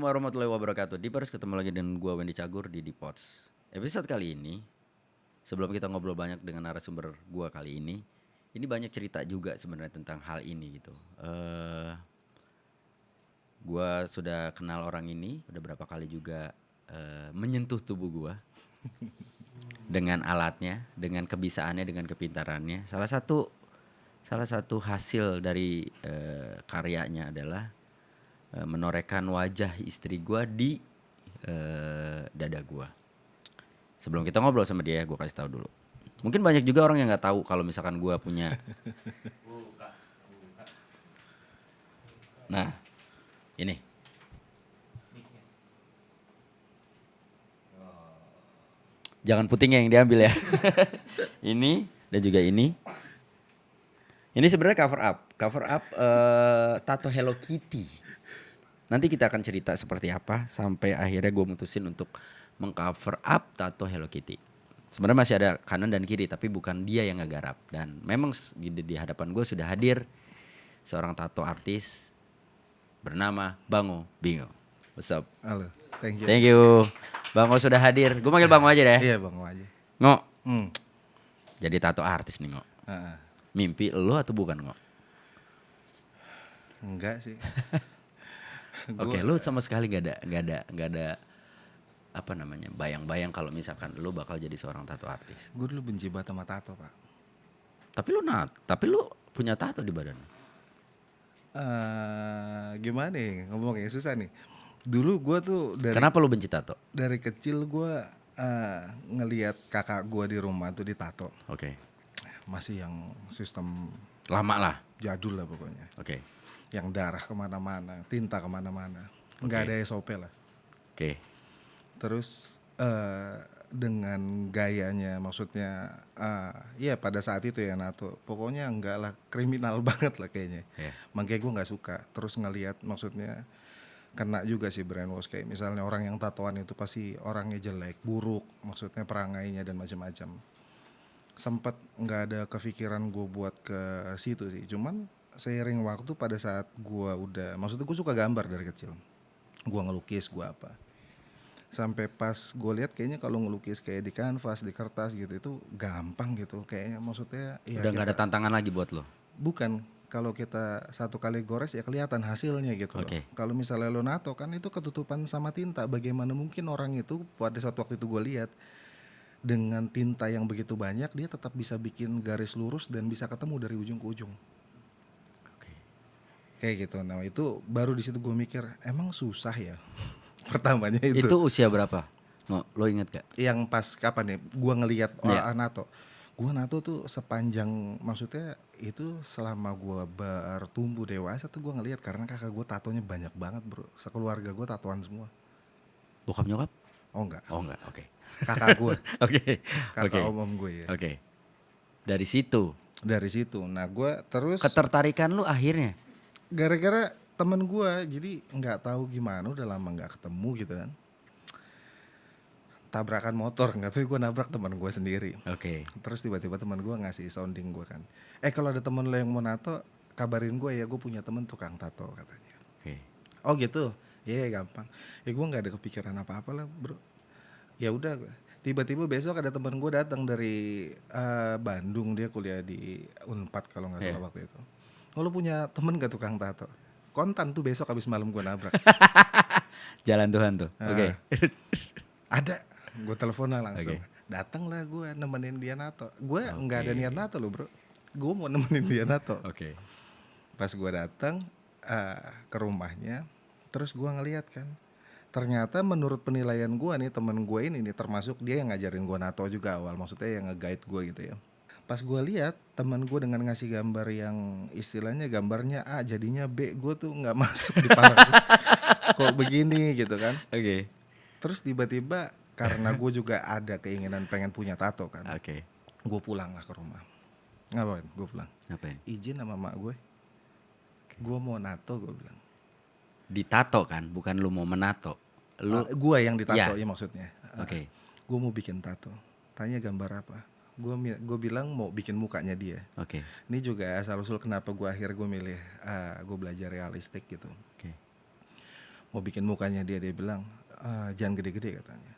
warahmatullahi wabarakatuh. Dipers ketemu lagi dengan gua Wendy Cagur di Dipods. Episode kali ini, sebelum kita ngobrol banyak dengan narasumber gua kali ini banyak cerita juga sebenarnya tentang hal ini gitu. Gua sudah kenal orang ini, udah berapa kali juga menyentuh tubuh gua dengan alatnya, dengan kebisaannya, dengan kepintarannya. Salah satu hasil dari karyanya adalah menorehkan wajah istri gua di dada gua. Sebelum kita ngobrol sama dia, gua kasih tahu dulu. Mungkin banyak juga orang yang nggak tahu kalau misalkan gua punya. Nah, ini. Jangan putingnya yang diambil ya. Ini dan juga ini. Ini sebenarnya cover up tato Hello Kitty. Nanti kita akan cerita seperti apa sampai akhirnya gue mutusin untuk mengcover up tato Hello Kitty. Sebenarnya masih ada kanan dan kiri tapi bukan dia yang ngegarap. Dan memang di hadapan gue sudah hadir seorang tato artis bernama Bango Bingo. What's up? Halo, thank you. Thank you. Bango sudah hadir. Gue manggil Bango aja deh. Iya Bango aja. Ngo. Jadi tato artis nih Ngo. Uh-uh. Mimpi lo atau bukan Ngo? Enggak sih. Oke, lu sama sekali gak ada apa namanya bayang-bayang kalau misalkan lu bakal jadi seorang tato artis. Gue dulu benci banget sama tato pak. Tapi lu punya tato di badan. Gimana nih ngomongnya susah nih. Dulu gue tuh Kenapa lu benci tato? Dari kecil gue ngelihat kakak gue di rumah tuh ditato. Oke. Masih yang sistem Lama lah. jadul lah pokoknya. Oke. Yang darah kemana-mana, tinta kemana-mana, nggak ada SOP lah. Oke. Terus dengan gayanya, maksudnya ya pada saat itu ya nato, pokoknya enggak lah, kriminal banget lah kayaknya. Yeah. Makanya gue nggak suka. Terus ngelihat, maksudnya kena juga sih brainwash, kayak misalnya orang yang tatoan itu pasti orangnya jelek, buruk, maksudnya perangainya dan macam-macam. Sempet nggak ada kepikiran gue buat ke situ sih, cuman seiring waktu pada saat gue udah, maksudnya gue suka gambar dari kecil, gue ngelukis, gue apa, sampai pas gue lihat kayaknya kalau ngelukis kayak di kanvas, di kertas gitu itu gampang gitu kayaknya, maksudnya ya Udah nggak ada tantangan lagi buat lo. bukan, kalau kita satu kali gores ya kelihatan hasilnya gitu loh. Kalau misalnya lo nato kan itu ketutupan sama tinta, bagaimana mungkin orang itu pada satu waktu itu gue lihat dengan tinta yang begitu banyak dia tetap bisa bikin garis lurus dan bisa ketemu dari ujung ke ujung. Kayak gitu. Nah itu baru di situ gue mikir emang susah ya. Pertamanya itu. Itu usia berapa? Lo inget gak? Yang pas kapan nih? Gue ngelihat nato. Gue nato tuh sepanjang, maksudnya itu selama gue bertumbuh dewasa tuh gue ngelihat, karena kakak gue tatonya banyak banget bro. Sekeluarga gue tatoan semua. Bokap nyokap? Oh enggak. Oke. Kakak gue. Oke. Om gue ya. Oke. Dari situ. Nah gue terus. Ketertarikan lu akhirnya? Gara-gara temen gue, jadi nggak tahu gimana, udah lama nggak ketemu gitu kan, tabrakan motor, nggak tahu gue nabrak teman gue sendiri. Oke. Terus tiba-tiba teman gue ngasih sounding gue kan, kalau ada temen lo yang mau nato kabarin gue ya, gue punya temen tukang tato katanya. Oke. Oh gitu, ya gampang. Gue nggak ada kepikiran apa-apa lah bro. Ya udah, tiba-tiba besok ada teman gue datang dari Bandung, dia kuliah di Unpad kalau nggak salah waktu itu. Oh, lo punya temen gak tukang tato? Kontan tuh besok abis malam gue nabrak. Jalan Tuhan tuh. Oke. Ada, gue telepon lah langsung. Datang lah gue nemenin dia nato. Gue nggak ada niat nato lo bro. Gue mau nemenin dia nato. Oke. Pas gue datang ke rumahnya, terus gue ngeliat kan, ternyata menurut penilaian gue nih, temen gue ini nih, termasuk dia yang ngajarin gue nato juga awal, maksudnya yang nge-guide gue gitu ya. Pas gue lihat teman gue dengan ngasih gambar yang istilahnya gambarnya A jadinya B, gue tuh nggak masuk di kepala. Kok begini gitu kan? Oke. Terus tiba-tiba karena gue juga ada keinginan pengen punya tato kan. Oke. Gue pulang lah ke rumah. Ngapain? Gue pulang. Ngapain? Izin sama mak gue. Gue mau nato, gue bilang. Ditato kan, bukan lu mau menato. Gue yang ditato ya maksudnya. Oke. Gue mau bikin tato. Tanya gambar apa? Gue bilang mau bikin mukanya dia. Oke. Ini juga asal usul kenapa gue milih gue belajar realistik gitu. Oke. mau bikin mukanya dia bilang jangan gede-gede katanya,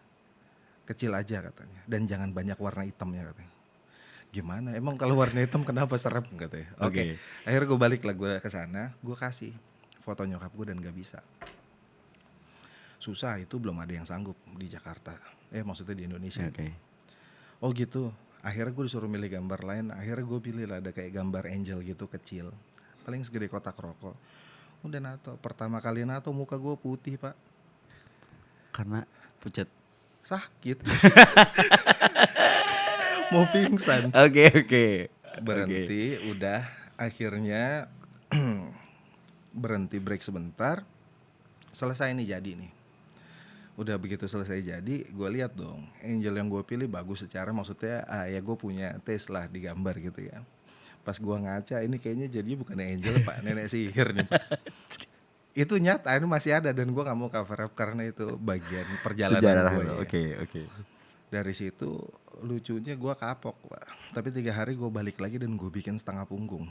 kecil aja katanya, dan jangan banyak warna hitamnya katanya. Gimana emang kalau warna hitam kenapa serem katanya. Oke. Akhirnya gue balik lah, gue ke sana, gue kasih foto nyokap gue dan gak bisa. Susah, itu belum ada yang sanggup di Jakarta, maksudnya di Indonesia. Oh gitu. Akhirnya gue disuruh milih gambar lain. Akhirnya gue pilih lah, ada kayak gambar angel gitu kecil, paling segede kotak rokok. Udah nato, pertama kali nato muka gue putih pak. Karena pucat. Sakit. Mau pingsan. Oke. Berhenti, udah. Akhirnya berhenti, break sebentar. Selesai nih, jadi nih. Udah begitu selesai jadi, gue lihat dong angel yang gue pilih bagus secara, maksudnya ya gue punya taste lah di gambar gitu ya. Pas gue ngaca, ini kayaknya jadi bukan angel pak, nenek sihir nih pak. Itu nyata, ini masih ada, dan gue gak mau cover up karena itu bagian perjalanan gue ya. Oke. Dari situ lucunya gue kapok pak. Tapi 3 hari gue balik lagi dan gue bikin setengah punggung.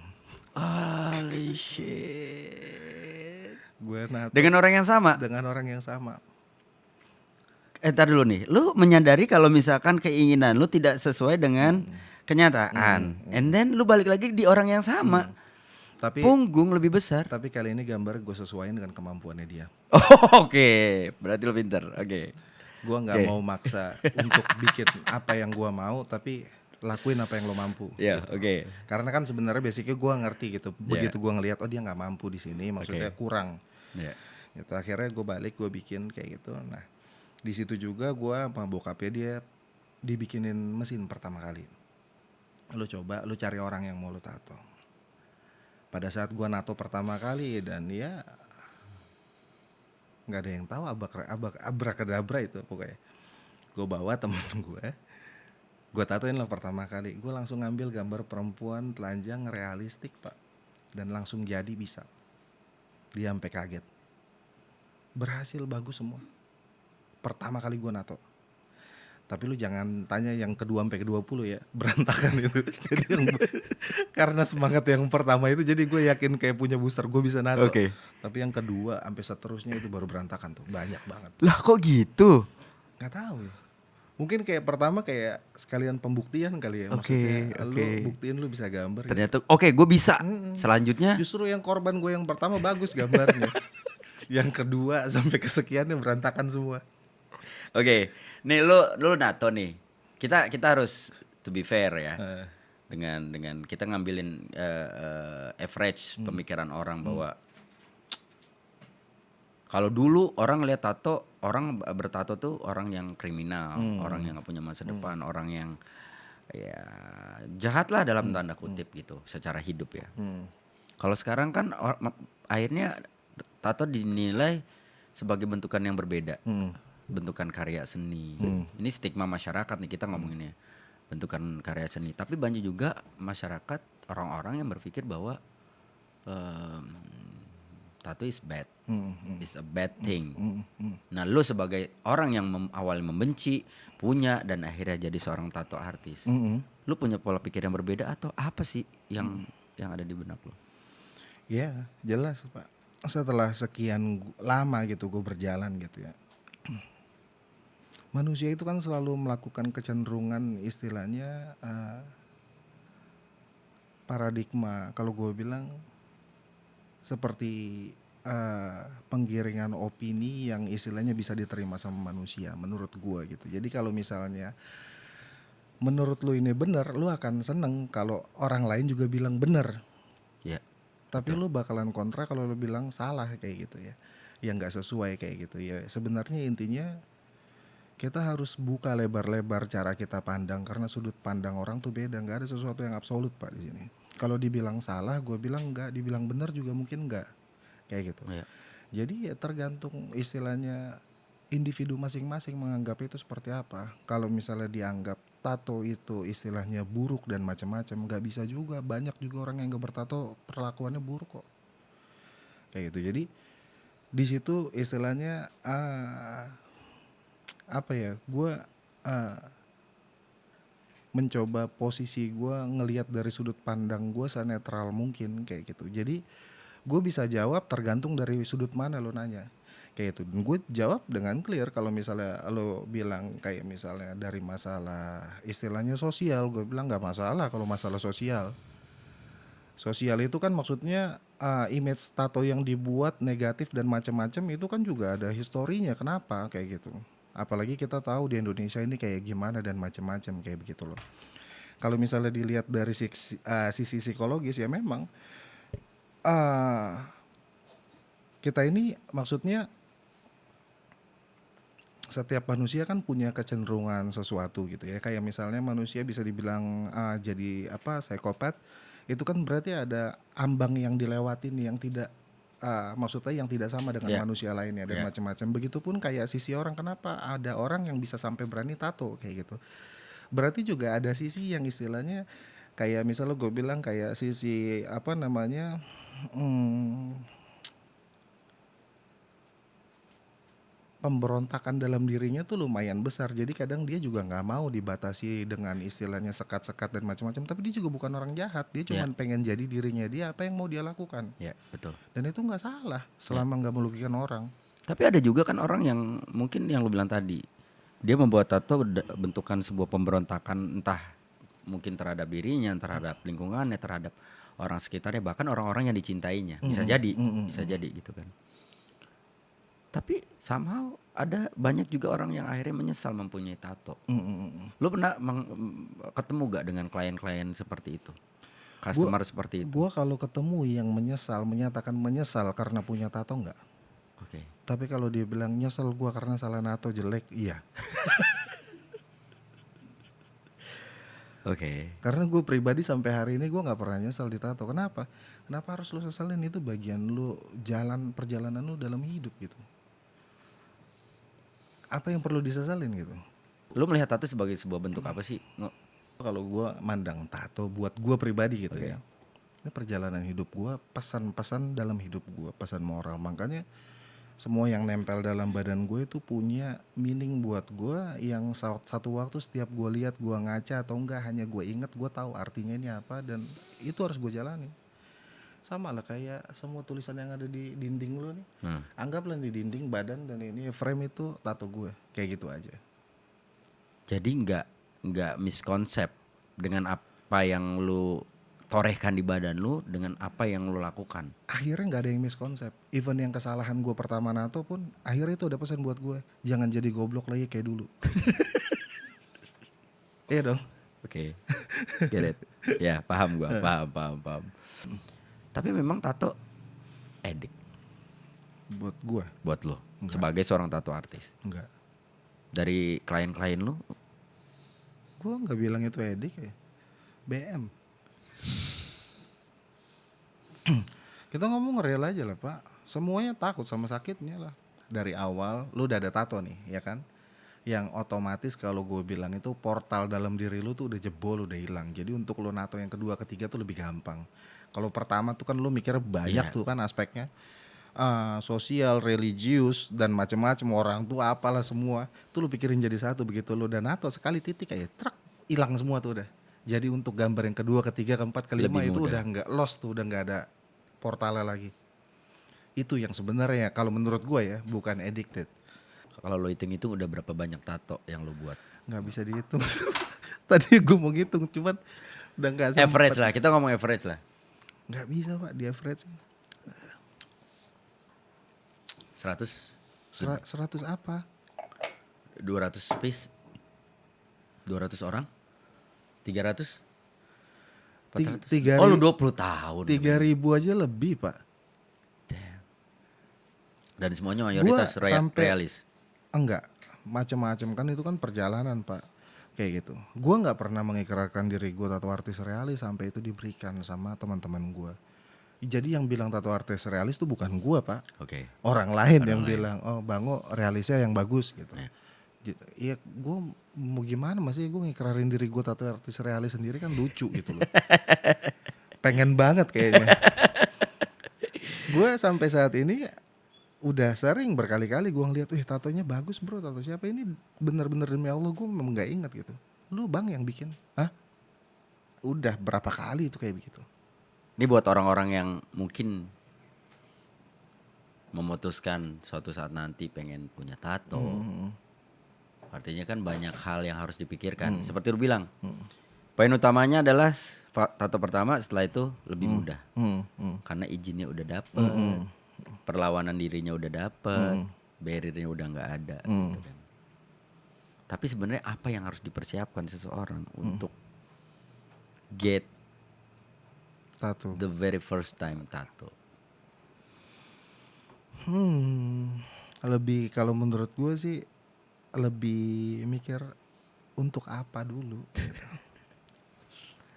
Holy shit. Gue nato Dengan orang yang sama? dengan orang yang sama. Entar dulu nih, lu menyadari kalau misalkan keinginan lu tidak sesuai dengan kenyataan, and then lu balik lagi di orang yang sama, Tapi punggung lebih besar. Tapi kali ini gambar gue sesuaiin dengan kemampuannya dia. Oke, berarti lu pinter. Oke. Gue nggak mau maksa untuk bikin apa yang gue mau, tapi lakuin apa yang lo mampu. Ya, oke. Karena kan sebenarnya basicnya gue ngerti gitu. Begitu gue ngelihat dia nggak mampu di sini, maksudnya kurang. Ya. Gitu. Akhirnya gue balik, gue bikin kayak gitu. Nah di situ juga gue sama bokapnya dia dibikinin mesin pertama kali. Lu coba, lu cari orang yang mau lu tato. Pada saat gue nato pertama kali, dan ya nggak ada yang tahu abrakadabra itu pokoknya. Gue bawa temen gue tatoin lah pertama kali. Gue langsung ngambil gambar perempuan telanjang realistik pak, dan langsung jadi bisa. Dia sampai kaget. Berhasil bagus semua. Pertama kali gue nato. Tapi lu jangan tanya yang kedua sampai ke-20 ya, berantakan itu. Jadi karena semangat yang pertama itu, jadi gue yakin kayak punya booster gue bisa nato. Tapi yang kedua sampai seterusnya itu baru berantakan tuh, banyak banget. Lah kok gitu? Gak tahu ya. Mungkin kayak pertama kayak sekalian pembuktian kali ya, maksudnya lu buktiin lu bisa gambar. Ternyata gue bisa. Selanjutnya justru yang korban gue yang pertama bagus gambarnya. Yang kedua sampai kesekiannya berantakan semua. Oke. Nih lu nato nih. Kita harus to be fair ya. Dengan kita ngambilin average pemikiran orang bahwa kalau dulu orang lihat tato, orang bertato tuh orang yang kriminal, orang yang gak punya masa depan, orang yang ya jahat lah dalam tanda kutip gitu secara hidup ya. Kalau sekarang kan akhirnya tato dinilai sebagai bentukan yang berbeda. Bentukan karya seni. Ini stigma masyarakat nih kita ngomonginnya. Bentukan karya seni. Tapi banyak juga masyarakat, orang-orang yang berpikir bahwa tato is bad. It's a bad thing. Nah lu sebagai orang yang awalnya membenci, punya, dan akhirnya jadi seorang tato artis. Lu punya pola pikir yang berbeda atau apa sih yang ada di benak lu? Ya jelas pak. Setelah sekian lama gitu gue berjalan gitu ya. Manusia itu kan selalu melakukan kecenderungan istilahnya paradigma, kalau gue bilang seperti penggiringan opini yang istilahnya bisa diterima sama manusia menurut gue gitu. Jadi kalau misalnya menurut lu ini benar, lu akan seneng kalau orang lain juga bilang benar. Ya. Tapi lu bakalan kontra kalau lu bilang salah kayak gitu ya. Yang nggak sesuai kayak gitu ya. Sebenarnya intinya kita harus buka lebar-lebar cara kita pandang, karena sudut pandang orang tuh beda. Nggak ada sesuatu yang absolut pak di sini. Kalau dibilang salah, gue bilang enggak. Dibilang benar juga mungkin enggak. Kayak gitu. Ya. Jadi ya tergantung istilahnya individu masing-masing menganggap itu seperti apa. Kalau misalnya dianggap tato itu istilahnya buruk dan macam-macam, nggak bisa juga. Banyak juga orang yang nggak bertato perlakuannya buruk kok. Kayak gitu. Jadi di situ istilahnya apa ya, gue mencoba posisi gue ngelihat dari sudut pandang gue senetral mungkin kayak gitu. Jadi gue bisa jawab tergantung dari sudut mana lo nanya. kayak itu. Dan gue jawab dengan clear. Kalau misalnya lo bilang kayak misalnya dari masalah istilahnya sosial, gue bilang nggak masalah kalau masalah sosial. Sosial itu kan maksudnya image tato yang dibuat negatif dan macam-macam itu kan juga ada historinya kenapa kayak gitu. Apalagi kita tahu di Indonesia ini kayak gimana dan macam-macam kayak begitu loh. Kalau misalnya dilihat dari sisi psikologis ya memang uh, kita ini maksudnya setiap manusia kan punya kecenderungan sesuatu gitu ya. Kayak misalnya manusia bisa dibilang jadi apa psikopat, itu kan berarti ada ambang yang dilewatin yang tidak maksudnya yang tidak sama dengan manusia lainnya dan macam-macam. Begitupun kayak sisi orang, kenapa ada orang yang bisa sampai berani tato kayak gitu. Berarti juga ada sisi yang istilahnya kayak misalnya gue bilang kayak sisi apa namanya pemberontakan dalam dirinya tuh lumayan besar. Jadi kadang dia juga nggak mau dibatasi dengan istilahnya sekat-sekat dan macam-macam. Tapi dia juga bukan orang jahat. Dia cuma pengen jadi dirinya dia, apa yang mau dia lakukan. Ya, betul. Dan itu nggak salah selama nggak merugikan orang. Tapi ada juga kan orang yang mungkin yang lu bilang tadi, dia membuat tato bentukan sebuah pemberontakan, entah mungkin terhadap dirinya, terhadap lingkungannya, terhadap orang sekitarnya, bahkan orang-orang yang dicintainya. Bisa jadi gitu kan. Tapi somehow ada banyak juga orang yang akhirnya menyesal mempunyai tato. Lu pernah ketemu gak dengan klien-klien seperti itu? Customer seperti itu? Gua kalau ketemu yang menyatakan menyesal karena punya tato enggak. Oke. Tapi kalau dia bilang nyesel gua karena salah nato jelek, iya. Oke. Karena gue pribadi sampai hari ini gue nggak pernah nyesel di tato. Kenapa? Kenapa harus lu sesalin? Itu bagian lu perjalanan lu dalam hidup gitu. Apa yang perlu disesalin gitu? Lu melihat tato sebagai sebuah bentuk apa sih? Kalau gue mandang tato buat gue pribadi gitu ya. Ini perjalanan hidup gue, pesan-pesan dalam hidup gue, pesan moral. Makanya semua yang nempel dalam badan gue itu punya meaning buat gue, yang satu waktu setiap gue lihat, gue ngaca atau enggak, hanya gue inget, gue tahu artinya ini apa, dan itu harus gue jalani. Sama lah kayak semua tulisan yang ada di dinding lu nih. Anggaplah di dinding badan dan ini frame itu tato gue, kayak gitu aja. Jadi nggak miskonsep dengan apa yang lu torehkan di badan lu dengan apa yang lu lakukan. Akhirnya nggak ada yang miskonsep. Even yang kesalahan gue pertama nato pun akhirnya itu ada pesan buat gue, jangan jadi goblok lagi kayak dulu. Iya dong. Oke. Get it. Ya, paham gue, paham. Tapi memang tato edik buat gue. Buat lo sebagai seorang tato artis. Enggak. Dari klien-klien lu? Gue nggak bilang itu edik ya. BM. Kita ngomong real aja lah Pak. Semuanya takut sama sakitnya lah. Dari awal lu udah ada tato nih ya kan, yang otomatis kalau gue bilang itu portal dalam diri lu tuh udah jebol, udah hilang. Jadi untuk lu nato yang kedua ketiga tuh lebih gampang. Kalau pertama tuh kan lu mikir banyak tuh kan aspeknya, sosial, religius dan macam-macam, orang tuh apalah semua tuh lu pikirin jadi satu. Begitu lu udah nato sekali titik aja truk hilang semua tuh udah. Jadi untuk gambar yang kedua, ketiga, keempat, kelima itu udah nggak lost tuh, udah nggak ada portalnya lagi. Itu yang sebenarnya kalau menurut gue ya, bukan addicted. Kalau lo hitung-hitung udah berapa banyak tato yang lo buat? Nggak bisa dihitung. Tadi gue mau ngitung, cuman udah nggak sempet. Average lah, kita ngomong average lah. Nggak bisa Pak, di average. 100 apa? 200 piece, 200 orang, 300, 400. Oh lu 20 tahun. 3.000 aja lebih Pak. Damn. Dan semuanya mayoritas realis. Enggak, macam-macam kan, itu kan perjalanan Pak. Kayak gitu. Gue nggak pernah mengikrarkan diri gue tato artis realis sampai itu diberikan sama teman-teman gue. Jadi yang bilang tato artis realis tuh bukan gue Pak. Oke. Orang lain yang bilang, oh Bango realisnya yang bagus gitu. Iya, gue mau gimana, masih gue ngikrarin diri gue tato artis realis sendiri kan lucu gitu loh. Pengen banget kayaknya. Gue sampai saat ini udah sering berkali-kali gue ngeliat, tatonya bagus bro, tato siapa ini, bener-bener demi Allah gue memang nggak ingat gitu. Lu Bang yang bikin? Hah? Udah berapa kali itu kayak begitu. Ini buat orang-orang yang mungkin memutuskan suatu saat nanti pengen punya tato, artinya kan banyak hal yang harus dipikirkan. Seperti lu bilang, poin utamanya adalah tato pertama, setelah itu lebih mudah. Karena izinnya udah dapet, perlawanan dirinya udah dapet, barriernya udah nggak ada gitu kan. Tapi sebenarnya apa yang harus dipersiapkan seseorang untuk get Tato. the very first time tato? Lebih kalau menurut gue sih lebih mikir untuk apa dulu.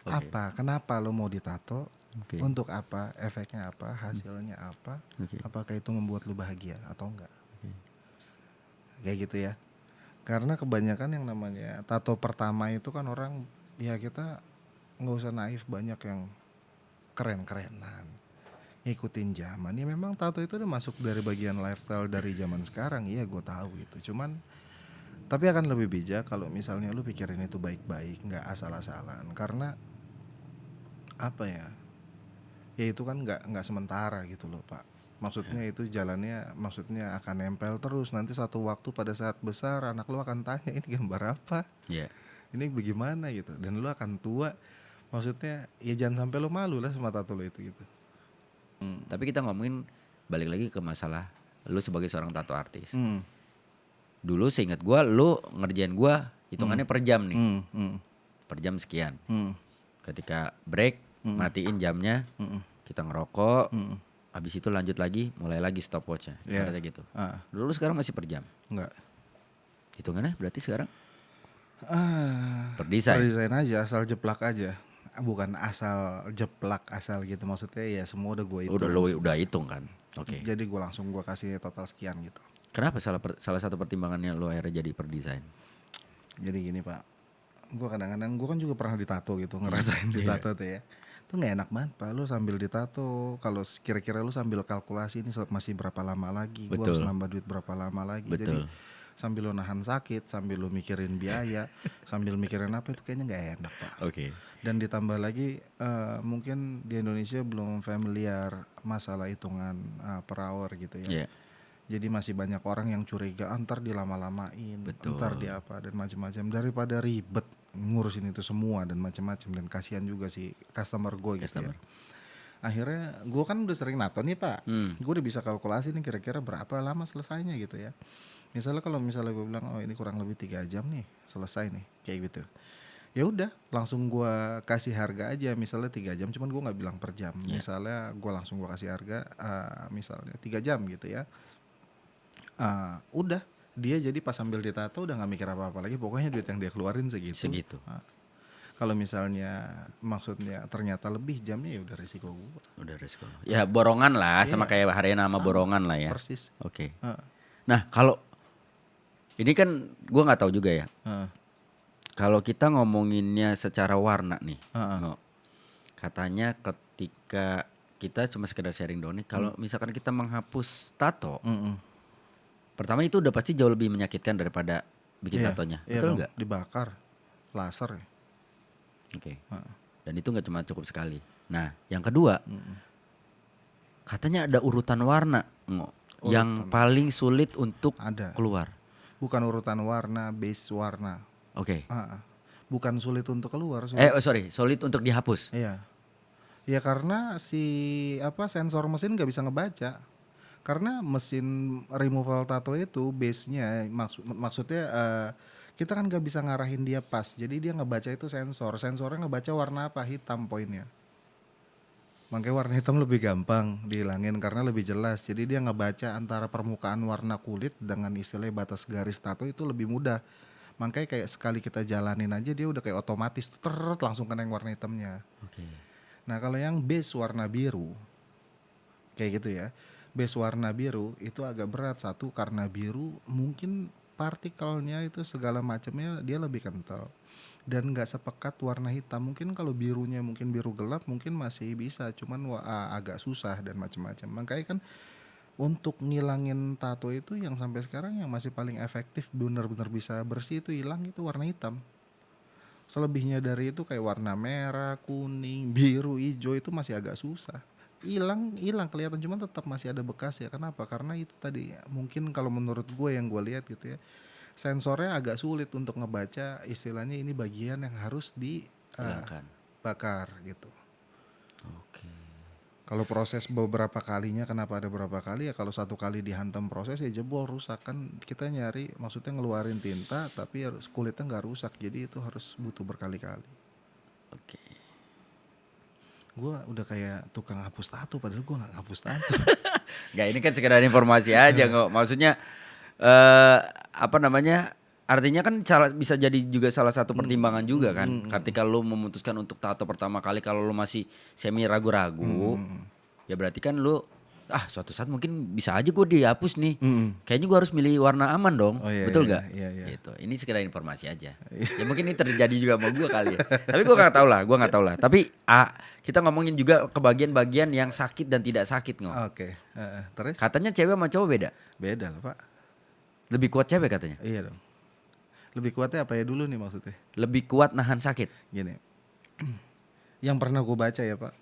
Oke. Apa? Kenapa lo mau ditato? Oke. Untuk apa? Efeknya apa? Hasilnya apa? Oke. Apakah itu membuat lo bahagia atau enggak? Kayak gitu ya. Karena kebanyakan yang namanya tato pertama itu kan orang, ya kita nggak usah naif, banyak yang keren-kerenan, ngikutin zaman. Ya memang tato itu udah masuk dari bagian lifestyle dari zaman sekarang. Iya gue tahu gitu. Cuman tapi akan lebih bijak kalau misalnya lu pikirin itu baik-baik, nggak asal-asalan. Karena apa ya? Ya itu kan nggak sementara gitu loh Pak. Maksudnya itu jalannya, maksudnya akan nempel terus. Nanti satu waktu pada saat besar anak lu akan tanya, ini gambar apa? Iya. Ini bagaimana gitu. Dan lu akan tua. Maksudnya ya jangan sampai lu malu lah sama tato lu itu gitu. Tapi kita ngomongin balik lagi ke masalah lu sebagai seorang tato artis. Dulu seingat gua lu ngerjain gua hitungannya per jam nih. Per jam sekian. Ketika break matiin jamnya, kita ngerokok, habis itu lanjut lagi, mulai lagi stopwatchnya. Iya. Ibaratnya gitu. Dulu sekarang masih per jam. Enggak. Hitungannya berarti sekarang per Per desain. desain aja, asal jeplak aja. Bukan asal jeplak, asal gitu. Maksudnya ya semua udah gue hitung. Udah hitung kan. Oke. Jadi gue langsung gue kasih total sekian gitu. Kenapa salah satu pertimbangannya lo akhirnya jadi per desain? Jadi gini Pak, gue kadang-kadang gue kan juga pernah ditato gitu, ngerasain ditato tuh ya. Itu nggak enak banget Pak, lu sambil ditato, kalau kira-kira lu sambil kalkulasi ini masih berapa lama lagi, gue harus Betul. nambah duit berapa lama lagi. Betul. Jadi sambil lu nahan sakit, sambil lu mikirin biaya, sambil mikirin apa, itu kayaknya nggak enak Pak. Oke. Dan ditambah lagi mungkin di Indonesia belum familiar masalah hitungan per hour gitu ya. Iya. Jadi masih banyak orang yang curiga, ntar dilama-lamain, Betul. ntar di apa dan macam-macam. Daripada ribet ngurusin itu semua dan macam-macam, dan kasihan juga si customer gue gitu ya. Akhirnya gue kan udah sering nato nih Pak, gue udah bisa kalkulasi nih kira-kira berapa lama selesainya gitu ya. Misalnya kalau misalnya gue bilang oh ini kurang lebih 3 jam nih selesai nih kayak gitu. Ya udah langsung gue kasih harga aja, misalnya 3 jam, cuman gue nggak bilang per jam. Misalnya gue langsung gue kasih harga misalnya 3 jam gitu ya. Udah dia jadi pas sambil ditato udah nggak mikir apa-apa lagi, pokoknya duit yang dia keluarin segitu. Kalau misalnya maksudnya ternyata lebih jamnya, ya udah resiko gue. Udah resiko. Ya borongan lah, sama kayak hari nama borongan lah ya. Persis. Oke. Nah kalau ini kan gue nggak tahu juga ya. Kalau kita ngomonginnya secara warna nih, katanya ketika kita cuma sekedar sharing doang nih, kalau misalkan kita menghapus tato, pertama itu udah pasti jauh lebih menyakitkan daripada bikin tatonya, betul nggak? Dibakar, laser ya. Oke. Dan itu nggak cuma cukup sekali. Nah, yang kedua, katanya ada urutan warna, yang paling sulit untuk keluar. Bukan urutan warna, base warna. Oke. Bukan sulit untuk keluar. Sulit untuk dihapus. Iya. Ya karena sensor mesin nggak bisa ngebaca. Karena mesin removal tato itu base-nya maksudnya kita kan nggak bisa ngarahin dia pas. Jadi dia ngebaca itu sensornya ngebaca warna apa, hitam poinnya. Makanya warna hitam lebih gampang dihilangin karena lebih jelas. Jadi dia ngebaca antara permukaan warna kulit dengan istilahnya batas garis tato itu lebih mudah. Makanya kayak sekali kita jalanin aja dia udah kayak otomatis langsung kena yang warna hitamnya. Oke. Nah kalau yang base warna biru kayak gitu ya, base warna biru itu agak berat. Satu karena biru mungkin partikelnya itu segala macamnya dia lebih kental dan nggak sepekat warna hitam. Mungkin kalau birunya mungkin biru gelap mungkin masih bisa, cuman agak susah dan macam-macam. Makanya kan untuk ngilangin tato itu yang sampai sekarang yang masih paling efektif benar-benar bisa bersih itu hilang itu warna hitam. Selebihnya dari itu kayak warna merah, kuning, biru, hijau itu masih agak susah. hilang kelihatan, cuman tetap masih ada bekas ya. Kenapa? Karena itu tadi mungkin kalau menurut gue yang gue lihat gitu ya, sensornya agak sulit untuk ngebaca istilahnya ini bagian yang harus Hilangkan. dibakar gitu. Oke. Kalau proses beberapa kalinya, kenapa ada beberapa kali ya, kalau satu kali dihantam proses ya jebol, rusak kan. Kita nyari maksudnya ngeluarin tinta tapi harus kulitnya nggak rusak, jadi itu harus butuh berkali-kali. Oke. Gue udah kayak tukang hapus tato padahal gue nggak hapus tato. Nggak, ini kan sekedar informasi aja kok. Maksudnya apa namanya? Artinya kan bisa jadi juga salah satu pertimbangan juga kan. Ketika lu memutuskan untuk tato pertama kali, kalau lu masih semi ragu-ragu, ya berarti kan lu suatu saat mungkin bisa aja gue dihapus nih. Kayaknya gue harus milih warna aman dong. Oh, iya, betul iya, gak? iya, iya. Gitu. Ini sekedar informasi aja. Ya mungkin ini terjadi juga sama gue kali ya. Tapi gue nggak tahu lah. Tapi kita ngomongin juga ke bagian-bagian yang sakit dan tidak sakit nggak? Oke, terus? Katanya cewek sama cowok beda. Beda lah pak. Lebih kuat cewek katanya. Iya dong. Lebih kuatnya apa ya dulu nih maksudnya? Lebih kuat nahan sakit. Gini, yang pernah gue baca ya pak,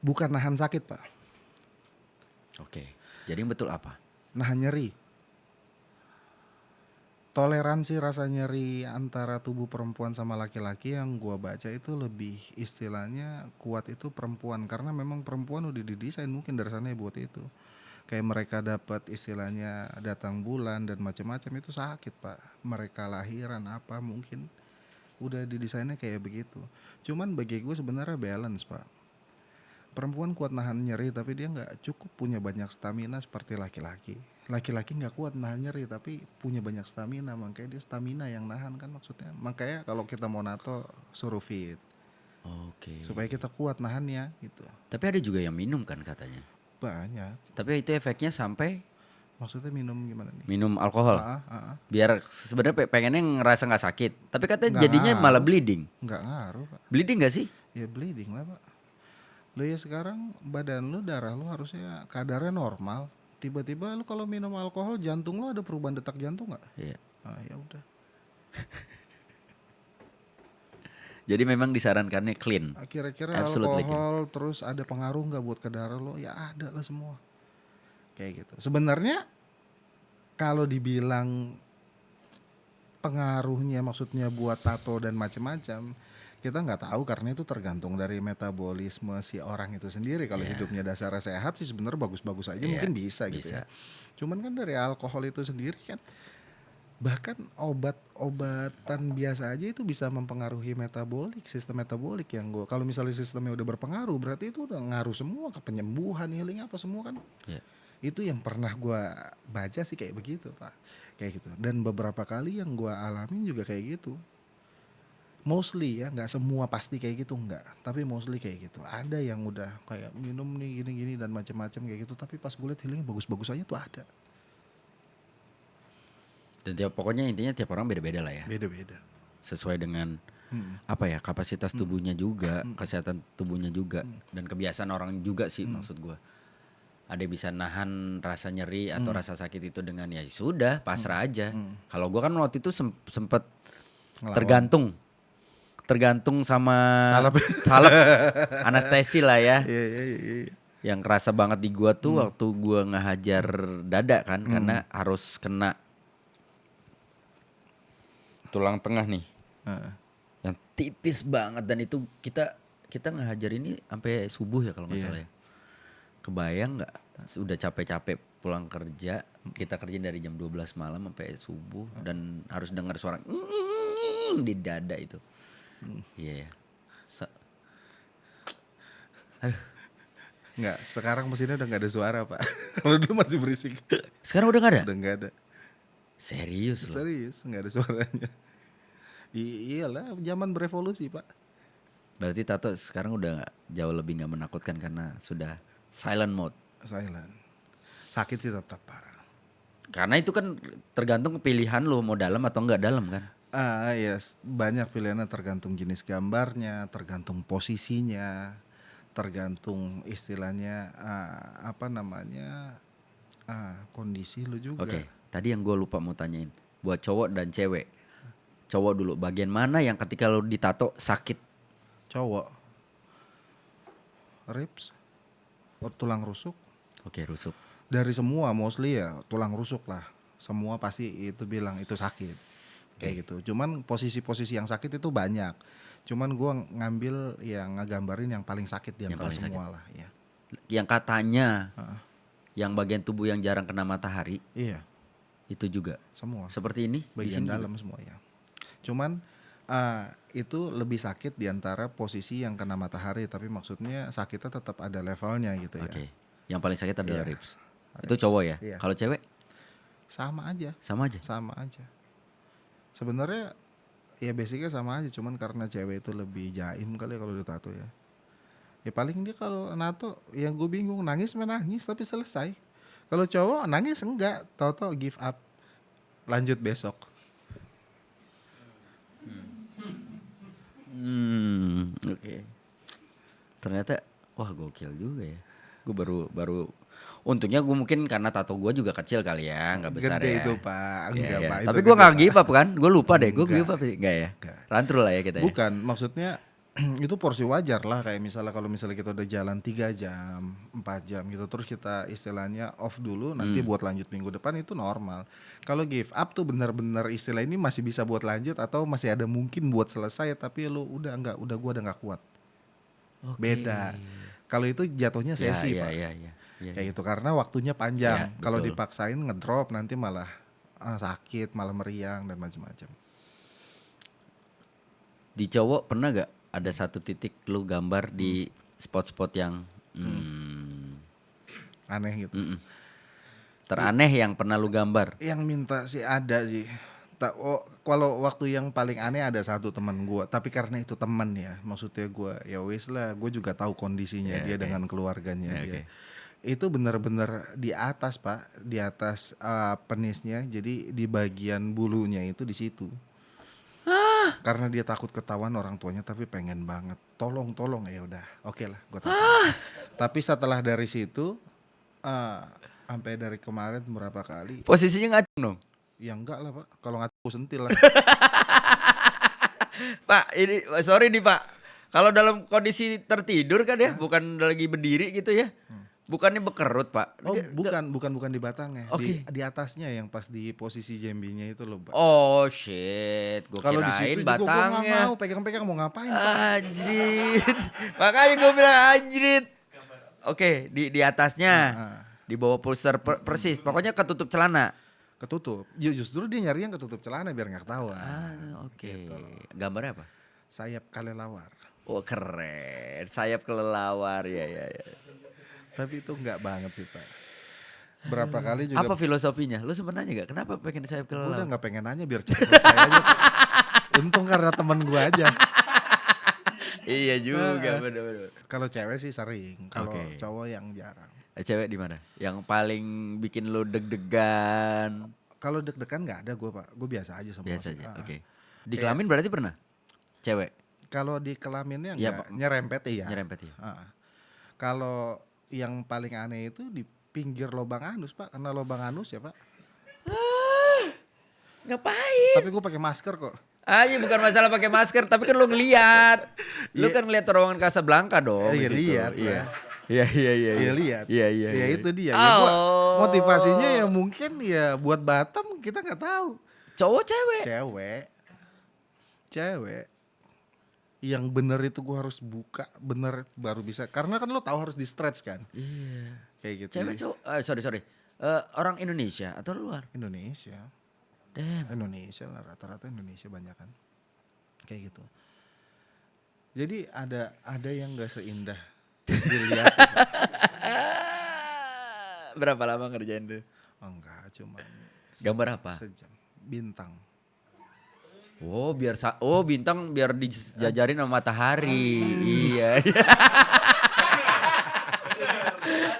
bukan nahan sakit pak, Oke. Jadi yang betul apa? nahan nyeri. Toleransi rasa nyeri antara tubuh perempuan sama laki-laki yang gue baca itu lebih istilahnya kuat itu perempuan, karena memang perempuan udah didesain mungkin dari sana ya buat itu. Kayak mereka dapat istilahnya datang bulan dan macam-macam itu sakit pak. Mereka lahiran apa mungkin udah didesainnya kayak begitu. Cuman bagi gue sebenarnya balance pak. Perempuan kuat nahan nyeri tapi dia nggak cukup punya banyak stamina seperti laki-laki. Laki-laki nggak kuat nahan nyeri tapi punya banyak stamina, makanya dia stamina yang nahan kan maksudnya. Makanya kalau kita mau nato suruh fit Oke. supaya kita kuat nahannya gitu. Tapi ada juga yang minum kan katanya. Banyak. Tapi itu efeknya sampai Maksudnya minum gimana nih? minum alkohol. Biar sebenarnya pengennya ngerasa nggak sakit. Tapi katanya Nggak jadinya ngaruh. malah bleeding. Nggak ngaruh pak. Bleeding nggak sih? Ya bleeding lah pak. Lo ya sekarang badan lu, darah lu harusnya kadarnya normal. Tiba-tiba lu kalau minum alkohol jantung lu ada perubahan detak jantung nggak? Iya. Ya udah. Jadi memang disarankannya clean. Kira-kira Absolutely alkohol terus ada pengaruh nggak buat ke darah lo? Ya ada lah semua. Kayak gitu. Sebenarnya kalau dibilang pengaruhnya maksudnya buat tato dan macam-macam, kita nggak tahu karena itu tergantung dari metabolisme si orang itu sendiri. Kalau hidupnya dasarnya sehat sih sebenarnya bagus-bagus aja mungkin bisa gitu ya. Cuman kan dari alkohol itu sendiri kan, bahkan obat-obatan biasa aja itu bisa mempengaruhi sistem metabolik yang kalau misalnya sistemnya udah berpengaruh berarti itu udah ngaruh semua ke penyembuhan, healing apa semua kan. Itu yang pernah gue baca sih kayak begitu pak, kayak gitu. Dan beberapa kali yang gue alamin juga kayak gitu. Mostly ya, nggak semua pasti kayak gitu, nggak, tapi mostly kayak gitu. Ada yang udah kayak minum nih gini-gini dan macam-macam kayak gitu, tapi pas gue liat healingnya bagus-bagus aja tuh ada. Dan pokoknya intinya tiap orang beda-beda lah ya. Beda-beda. Sesuai dengan kapasitas tubuhnya juga, kesehatan tubuhnya juga, dan kebiasaan orang juga sih maksud gue. Ada yang bisa nahan rasa nyeri atau rasa sakit itu dengan ya sudah pasrah aja. Kalau gue kan waktu itu sempet tergantung sama salep anestesi lah ya. Iya. Yang kerasa banget di gua tuh waktu gua ngehajar dada kan, karena harus kena tulang tengah nih. Yang tipis banget, dan itu kita ngehajar ini sampai subuh ya kalau nggak salah ya. Kebayang nggak, udah capek-capek pulang kerja, kita kerja dari jam 12 malam sampai subuh dan harus dengar suara di dada itu. Iya ya. Aduh. Nggak, sekarang mesinnya udah nggak ada suara pak. Kalau dulu masih berisik. Sekarang udah nggak ada? Udah nggak ada. Serius loh? Serius, nggak ada suaranya. Iyalah, zaman berevolusi pak. Berarti tato sekarang udah jauh lebih nggak menakutkan karena sudah silent mode. Silent. Sakit sih tetap pak. Karena itu kan tergantung pilihan lo mau dalam atau nggak dalam kan? Yes, banyak pilihannya, tergantung jenis gambarnya, tergantung posisinya, tergantung istilahnya kondisi lu juga. Oke, tadi yang gue lupa mau tanyain, buat cowok dan cewek. Cowok dulu, bagian mana yang ketika lo ditato sakit? Cowok. ribs, tulang rusuk. Oke, rusuk. Dari semua mostly ya tulang rusuk lah. Semua pasti itu bilang itu sakit. Kayak gitu. Cuman posisi-posisi yang sakit itu banyak. Cuman gua ngambil yang ngegambarin yang paling sakit di Yang antara paling semua lah ya. Yang katanya Heeh. yang bagian tubuh yang jarang kena matahari Iya, itu juga semua. seperti ini di Bagian sini juga? dalam semua ya. Cuman itu lebih sakit di antara posisi yang kena matahari, tapi maksudnya sakitnya tetap ada levelnya gitu ya. Oke. Yang paling sakit adalah Iya. ribs. Itu cowok ya? Iya. Kalau cewek Sama aja, sama aja. sama aja. Sebenarnya ya basicnya sama aja, cuman karena cewek itu lebih jaim kali ya kalau ditato ya. Ya paling dia kalau nato yang gue bingung nangis menangis tapi selesai. Kalau cowok nangis enggak, tau-tau give up, lanjut besok. Oke. Ternyata wah gokil juga ya. Gue baru untungnya gue mungkin karena tato gue juga kecil kali ya, nggak besar Gede ya. itu pak, Iya, enggak iya. pak. Tapi itu gue gede, nggak Pak. give up kan? Gue lupa deh. Gue Enggak. give up sih, nggak ya? Enggak. Rantru lah ya kita ya. Bukan, maksudnya itu porsi wajar lah, kayak misalnya kalau misalnya kita udah jalan 3 jam, 4 jam gitu, terus kita istilahnya off dulu, nanti buat lanjut minggu depan itu normal. Kalau give up tuh benar-benar istilah ini masih bisa buat lanjut atau masih ada mungkin buat selesai, tapi lu udah enggak, gua udah nggak kuat. Oke. Beda. Kalau itu jatuhnya Ya, sesi ya, pak, ya, ya, ya, kayak ya. gitu karena waktunya panjang. Ya, Kalau betul. dipaksain ngedrop nanti malah sakit, malah meriang dan macam-macam. Di cowok pernah gak ada satu titik lu gambar di spot-spot yang Aneh gitu. teraneh yang pernah lu gambar? Yang minta sih ada sih. Kalau waktu yang paling aneh ada satu teman gua, tapi karena itu teman ya, maksudnya gua ya wis lah, gua juga tahu kondisinya Ya, dia oke. dengan keluarganya Ya, dia. oke. Itu benar-benar di atas pak, di atas penisnya, jadi di bagian bulunya itu di situ. Karena dia takut ketahuan orang tuanya, tapi pengen banget. Tolong ya udah, oke lah, gua tahu. Tapi setelah dari situ, sampai dari kemarin berapa kali. Posisinya ngacung dong. Ya enggak lah pak, kalau nggak aku sentil lah. Pak, ini sorry nih Pak. Kalau dalam kondisi tertidur kan ya, bukan lagi berdiri gitu ya. Bukannya bekerut Pak. Oh bukan di batangnya, Oke. di atasnya yang pas di posisi jambinya itu loh pak. Oh shit, gue Kalau di kirain situ juga gue nggak batangnya. mau pegang-pegang, mau ngapain pak? Anjrit. Makanya gue bilang anjrit. Oke, di atasnya. Di bawah pulser persis. Pokoknya ketutup celana. Ketutup, ya justru dia nyari yang ketutup celana biar nggak ketahuan. Oke. Gitu loh. Gambarnya apa? Sayap kelelawar. Oh keren. Sayap kelelawar ya ya ya. Tapi itu enggak banget sih pak. Berapa kali juga. Apa filosofinya? Lu sempet nanya gak? Kenapa pengen sayap Gue udah kelelawar? nggak pengen nanya biar cepet selesai aja pak. Untung karena temen gue aja. Iya juga bener-bener. Kalau cewek sih sering, kalau Oke. cowok yang jarang. Cewek di mana? Yang paling bikin lu deg-degan? Kalau deg-degan nggak ada gue pak, gue biasa aja sama Biasa maksud- aja. ah. Oke. Di kelamin berarti pernah? Cewek Kalau di kelaminnya Iya, nggak Pak. nyerempet ya. nyerempet ya? Kalau yang paling aneh itu di pinggir lubang anus pak, karena lubang anus ya pak. Ngapain? Tapi gue pakai masker kok. Ah iya bukan masalah pakai masker, tapi kan lu ngeliat. Lu kan ngeliat terowongan Casablanca dong. Iya, di situ. lihat Iya. lah. Iya iya iya. Iya lihat. Iya iya. Ya iya. itu dia. Ya, gua, Oh. motivasinya ya mungkin ya buat Batam kita nggak tahu. Cowok cewek. Cewek. Yang bener itu gue harus buka bener baru bisa. Karena kan lo tahu harus di stretch kan. Iya. Kayak gitu. Cewek cowok. Sorry. Orang Indonesia atau luar? Indonesia. Damn. Indonesia lah, rata-rata Indonesia banyak kan. Kayak gitu. Jadi ada yang gak seindah dilihat. Berapa lama ngerjain tuh? Enggak, cuman Gambar apa? sejam. Bintang. Oh bintang biar dijajarin sama matahari. Iya.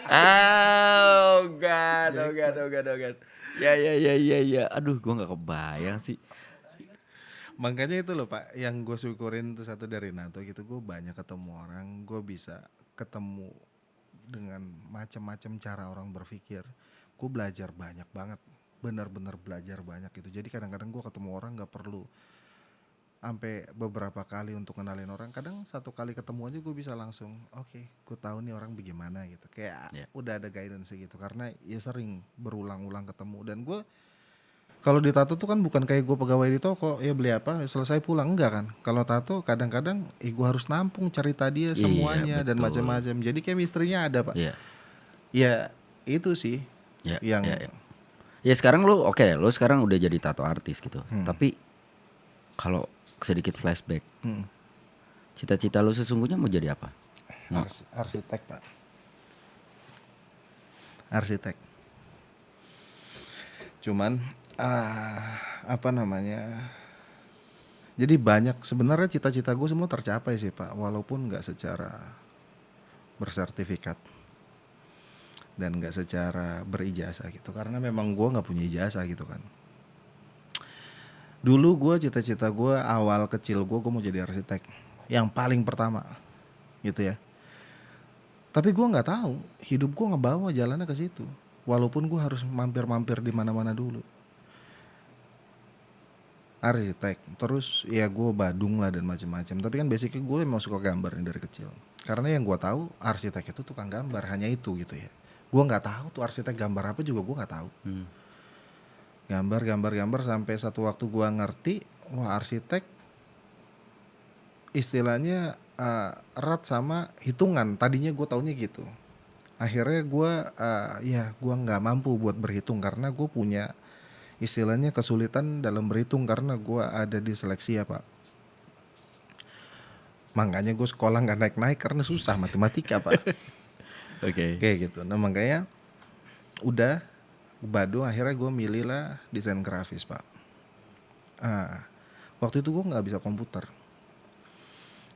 Oh god. Ya. Aduh, gua nggak kebayang sih. Makanya itu loh Pak, yang gue syukurin itu satu dari NATO gitu, gue banyak ketemu orang, gue bisa ketemu dengan macam-macam cara orang berpikir. Gue belajar banyak banget, benar-benar belajar banyak gitu. Jadi kadang-kadang gue ketemu orang nggak perlu sampai beberapa kali untuk kenalin orang. Kadang satu kali ketemu aja gue bisa langsung oke, gue tahu nih orang bagaimana gitu. Kayak Ya. udah ada guidance gitu karena ya sering berulang-ulang ketemu. Dan gue kalau di tato tuh kan bukan kayak gue pegawai di toko ya beli apa selesai pulang, enggak kan. Kalau tato kadang-kadang gue harus nampung cerita dia Iya, semuanya dan betul. macam-macam. Jadi chemistry-nya ada pak. Iya. Ya itu sih Ya, yang ya, ya. Ya sekarang lu oke, lu sekarang udah jadi tato artis gitu. Tapi kalau sedikit flashback, cita-cita lu sesungguhnya mau jadi apa? arsitek pak. Arsitek. Cuman apa namanya? Jadi banyak sebenarnya cita-cita gue semua tercapai sih pak, walaupun nggak secara bersertifikat dan nggak secara berijazah gitu, karena memang gue nggak punya ijazah gitu kan. Dulu gue cita-cita gue awal kecil gue mau jadi arsitek yang paling pertama gitu ya. Tapi gue nggak tahu hidup gue ngebawa jalannya ke situ, walaupun gue harus mampir-mampir di mana-mana dulu. Arsitek, terus ya gue badung lah dan macam-macam. Tapi kan basicnya gue emang suka gambar nih dari kecil. Karena yang gue tahu arsitek itu tukang gambar, hanya itu gitu ya. Gue nggak tahu tuh arsitek gambar apa juga gue nggak tahu. Gambar sampai satu waktu gue ngerti, wah arsitek istilahnya erat sama hitungan. Tadinya gue taunya gitu. Akhirnya gue ya gue nggak mampu buat berhitung karena gue punya istilahnya kesulitan dalam berhitung karena gue ada disleksia pak. Makanya gue sekolah nggak naik-naik karena susah matematika pak. Oke. Kayak gitu. Nah makanya udah Badung akhirnya gue milih lah desain grafis pak. Waktu itu gue nggak bisa komputer.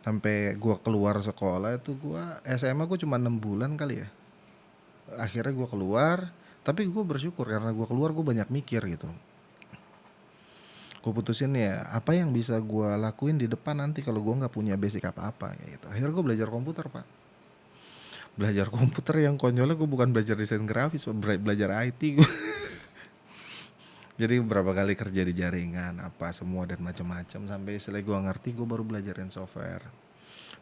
Sampai gue keluar sekolah itu gue SMA gue cuma 6 bulan kali ya. Akhirnya gue keluar, tapi gue bersyukur karena gue keluar gue banyak mikir gitu. Gue putusin ya apa yang bisa gue lakuin di depan nanti kalau gue nggak punya basic apa-apa gitu. Akhirnya gue belajar komputer pak. Belajar komputer yang konyolnya gue bukan belajar desain grafis, belajar IT gue. Jadi beberapa kali kerja di jaringan apa semua dan macam-macam sampai setelah gue ngerti gue baru belajarin software.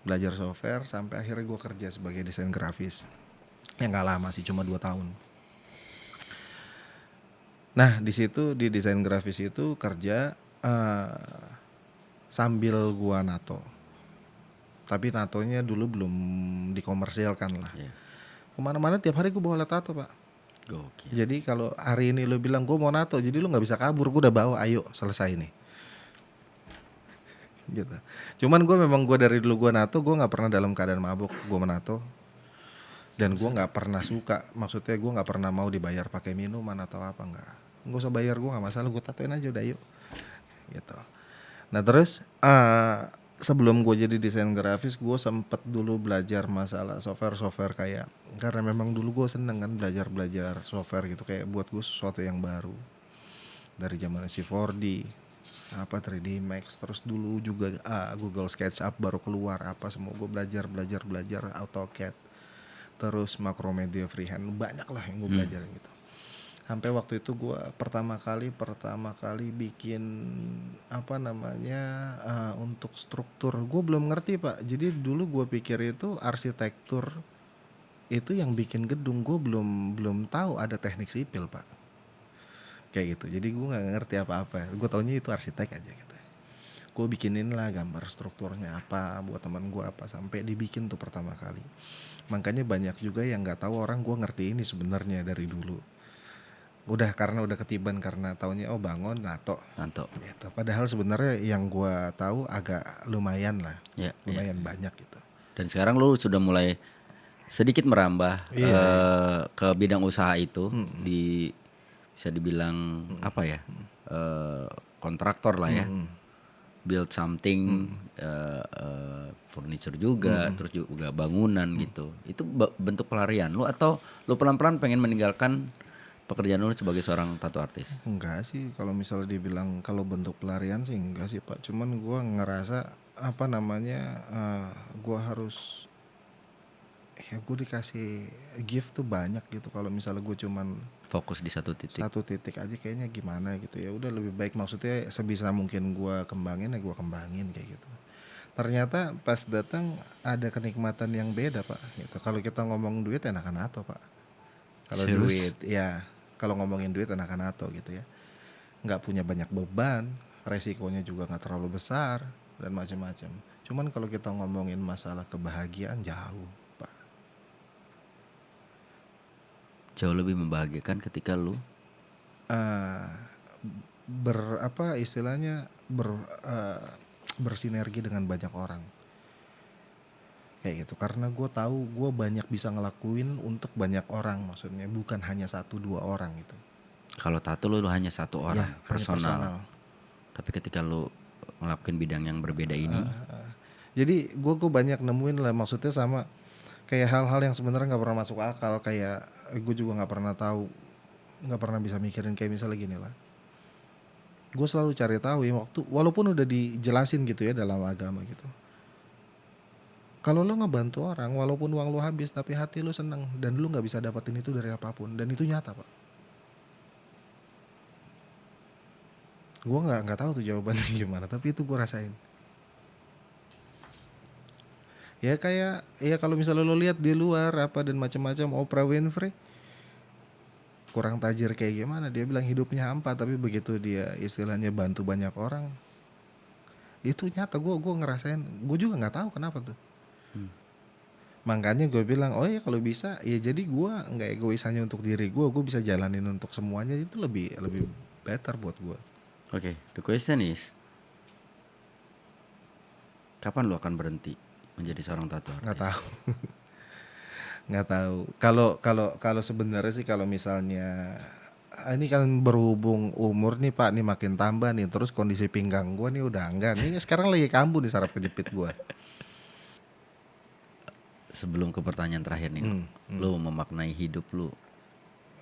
Belajar software sampai akhirnya gue kerja sebagai desain grafis. Yang nggak lama sih, cuma 2 tahun. Nah di situ di desain grafis itu kerja sambil gua nato. Tapi natonya dulu belum dikomersilkan lah. Yeah. Kemana-mana tiap hari gua bawa alat tato pak. Gokil. Jadi kalau hari ini lu bilang gua mau nato, jadi lu nggak bisa kabur, gua udah bawa, ayo selesai nih. Gitu. Cuman gua dari dulu gua nato, gua nggak pernah dalam keadaan mabuk gua menato. Dan gue nggak pernah suka, maksudnya gue nggak pernah mau dibayar pakai minuman atau apa, nggak usah bayar, gue nggak masalah, gue tatoin aja udah yuk gitu. Nah terus sebelum gue jadi desain grafis gue sempet dulu belajar masalah software kayak, karena memang dulu gue seneng kan belajar software gitu, kayak buat gue sesuatu yang baru dari zaman C4D apa 3D Max, terus dulu juga Google SketchUp baru keluar apa semua gue belajar AutoCAD, terus Macromedia Freehand, banyak lah yang gue belajar gitu. Sampai waktu itu gue pertama kali bikin apa namanya untuk struktur, gue belum ngerti pak. Jadi dulu gue pikir itu arsitektur itu yang bikin gedung, gue belum tahu ada teknik sipil pak. Kayak gitu. Jadi gue nggak ngerti apa-apa. Gue taunya itu arsitek aja gitu. Gue bikinin lah gambar strukturnya apa buat teman gue apa, sampai dibikin tuh pertama kali. Makanya banyak juga yang nggak tahu orang gue ngerti ini sebenarnya dari dulu. Karena udah ketiban karena taunya bangun nato. Gitu. Padahal sebenarnya yang gue tahu agak lumayan lah, lumayan banyak gitu. Dan sekarang lu sudah mulai sedikit merambah ke bidang usaha itu di bisa dibilang apa ya kontraktor lah ya. Build something, furniture juga, terus juga bangunan gitu. Itu bentuk pelarian lu atau lu pelan-pelan pengen meninggalkan pekerjaan lu sebagai seorang tattoo artist? Enggak sih, kalau misalnya dibilang kalau bentuk pelarian sih enggak sih pak. Cuman gue ngerasa apa namanya, gue harus ya gue dikasih gift tuh banyak gitu. Kalau misalnya gue cuman Fokus di satu titik. Satu titik aja kayaknya gimana gitu ya. Udah lebih baik maksudnya sebisa mungkin gua kembangin ya gua kembangin kayak gitu. Ternyata pas datang ada kenikmatan yang beda Pak gitu. Kalau kita ngomong duit enakan atau Pak. Kalau Serius? duit ya, kalau ngomongin duit enakan atau gitu ya. Nggak punya banyak beban, resikonya juga nggak terlalu besar dan macam-macam. Cuman kalau kita ngomongin masalah kebahagiaan jauh Pak. Jauh lebih membahagiakan ketika lu Eh, apa istilahnya bersinergi dengan banyak orang kayak gitu, karena gue tahu gue banyak bisa ngelakuin untuk banyak orang, maksudnya bukan hanya 1-2 orang gitu kalau tato lu hanya satu ya, orang hanya personal. Tapi ketika lu ngelakuin bidang yang berbeda ini, jadi gue banyak nemuin lah, maksudnya sama kayak hal-hal yang sebenarnya nggak pernah masuk akal, kayak gue juga nggak pernah tahu, nggak pernah bisa mikirin, kayak misalnya gini lah, gue selalu cari tahu ya waktu walaupun udah dijelasin gitu ya dalam agama gitu. Kalau lo ngebantu orang, walaupun uang lo habis, tapi hati lo seneng dan lo nggak bisa dapetin itu dari apapun, dan itu nyata Pak. Gue nggak tahu tuh jawabannya gimana, tapi itu gue rasain. Ya kayak ya kalau misalnya lo lihat di luar apa dan macam-macam, Oprah Winfrey kurang tajir kayak gimana, dia bilang hidupnya hampa, tapi begitu dia istilahnya bantu banyak orang, itu nyata. Gue ngerasain, gue juga nggak tahu kenapa tuh. Makanya gue bilang, oh ya kalau bisa ya, jadi gue nggak egois hanya untuk diri gue bisa jalanin untuk semuanya, itu lebih better buat gue. Oke, the question is, kapan lu akan berhenti menjadi seorang tato artist? Nggak tahu. Nggak tahu. Kalau sebenarnya sih, kalau misalnya ini kan berhubung umur nih Pak, nih makin tambah nih, terus kondisi pinggang gue nih udah enggak nih, sekarang lagi kambuh nih saraf kejepit gue. Sebelum ke pertanyaan terakhir nih, lu memaknai hidup lu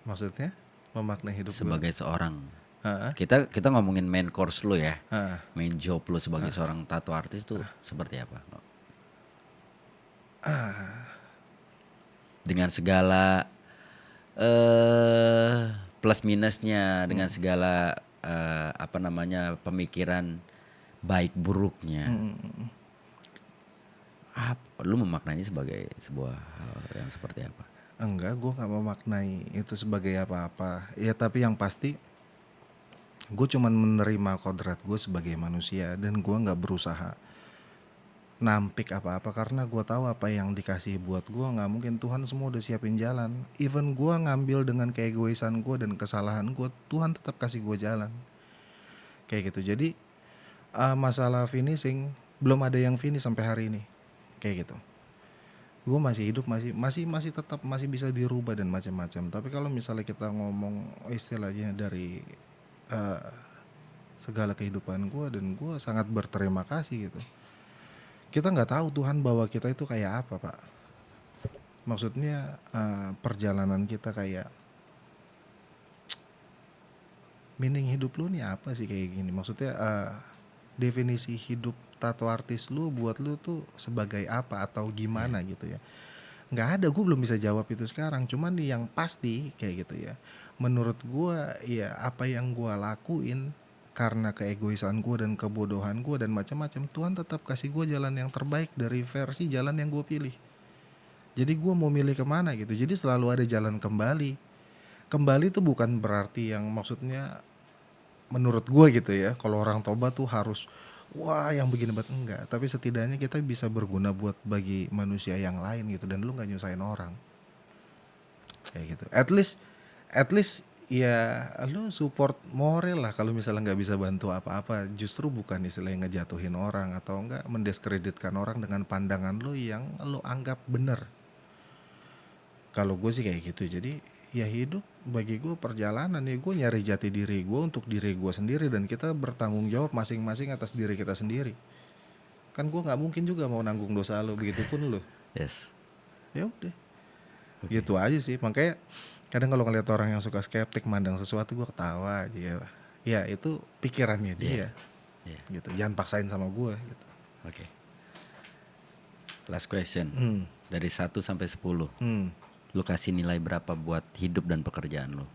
Maksudnya memaknai hidup gue. sebagai seorang. Heeh. Kita ngomongin main course lu ya, Heeh. main job lu sebagai seorang tato artis tuh seperti apa? Dengan segala plus minusnya, dengan segala apa namanya pemikiran baik buruknya, lu memaknainya sebagai sebuah hal yang seperti apa? Enggak, gue nggak memaknai itu sebagai apa-apa. Ya tapi yang pasti gue cuman menerima kodrat gue sebagai manusia, dan gue nggak berusaha nampik apa-apa, karena gue tahu apa yang dikasih buat gue nggak mungkin, Tuhan semua udah siapin jalan. Even gue ngambil dengan keegoisan gue dan kesalahan gue, Tuhan tetap kasih gue jalan kayak gitu. Jadi masalah finishing belum ada yang finish sampai hari ini kayak gitu. Gue masih hidup, masih tetap masih bisa dirubah dan macam-macam. Tapi kalau misalnya kita ngomong istilahnya dari segala kehidupan gue, dan gue sangat berterima kasih gitu. Kita nggak tahu Tuhan bawa kita itu kayak apa Pak. Maksudnya perjalanan kita kayak meaning hidup lu nih apa sih kayak gini. Maksudnya definisi hidup tato artis lu buat lu tuh sebagai apa atau gimana gitu ya. Nggak ada, gue belum bisa jawab itu sekarang. Cuman yang pasti kayak gitu ya, menurut gue ya apa yang gue lakuin karena keegoisan gue dan kebodohan gue dan macam-macam, Tuhan tetap kasih gue jalan yang terbaik dari versi jalan yang gue pilih. Jadi gue mau milih kemana gitu. Jadi selalu ada jalan kembali. Kembali tuh bukan berarti yang maksudnya menurut gue gitu ya, kalau orang tobat tuh harus wah yang begini banget, enggak. Tapi setidaknya kita bisa berguna buat bagi manusia yang lain gitu, dan lu nggak nyusahin orang kayak gitu. At least ya lu support moral lah. Kalau misalnya nggak bisa bantu apa-apa, justru bukan istilahnya ngejatuhin orang atau enggak mendiskreditkan orang dengan pandangan lu yang lu anggap bener. Kalau gue sih kayak gitu. Jadi ya hidup bagi gue perjalanan ya, gue nyari jati diri gue untuk diri gue sendiri, dan kita bertanggung jawab masing-masing atas diri kita sendiri. Kan gue nggak mungkin juga mau nanggung dosa lo, begitupun lo. Yes. Ya udah, gitu aja sih. Makanya kadang kalau ngeliat orang yang suka skeptik mandang sesuatu, gue ketawa aja. Ya itu pikirannya dia. Yeah. Gitu. Jangan paksain sama gue. Gitu. Oke. Last question. Dari 1 sampai 10. Lu kasih nilai berapa buat hidup dan pekerjaan lu?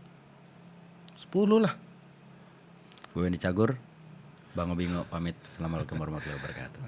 10 lah. Gue Wendy Cagur, Bang Obingo pamit. Assalamualaikum warahmatullahi wabarakatuh.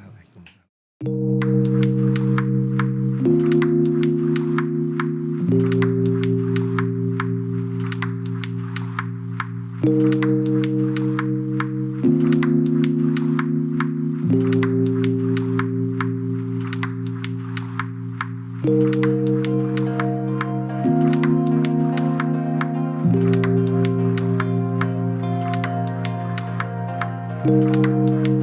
Thank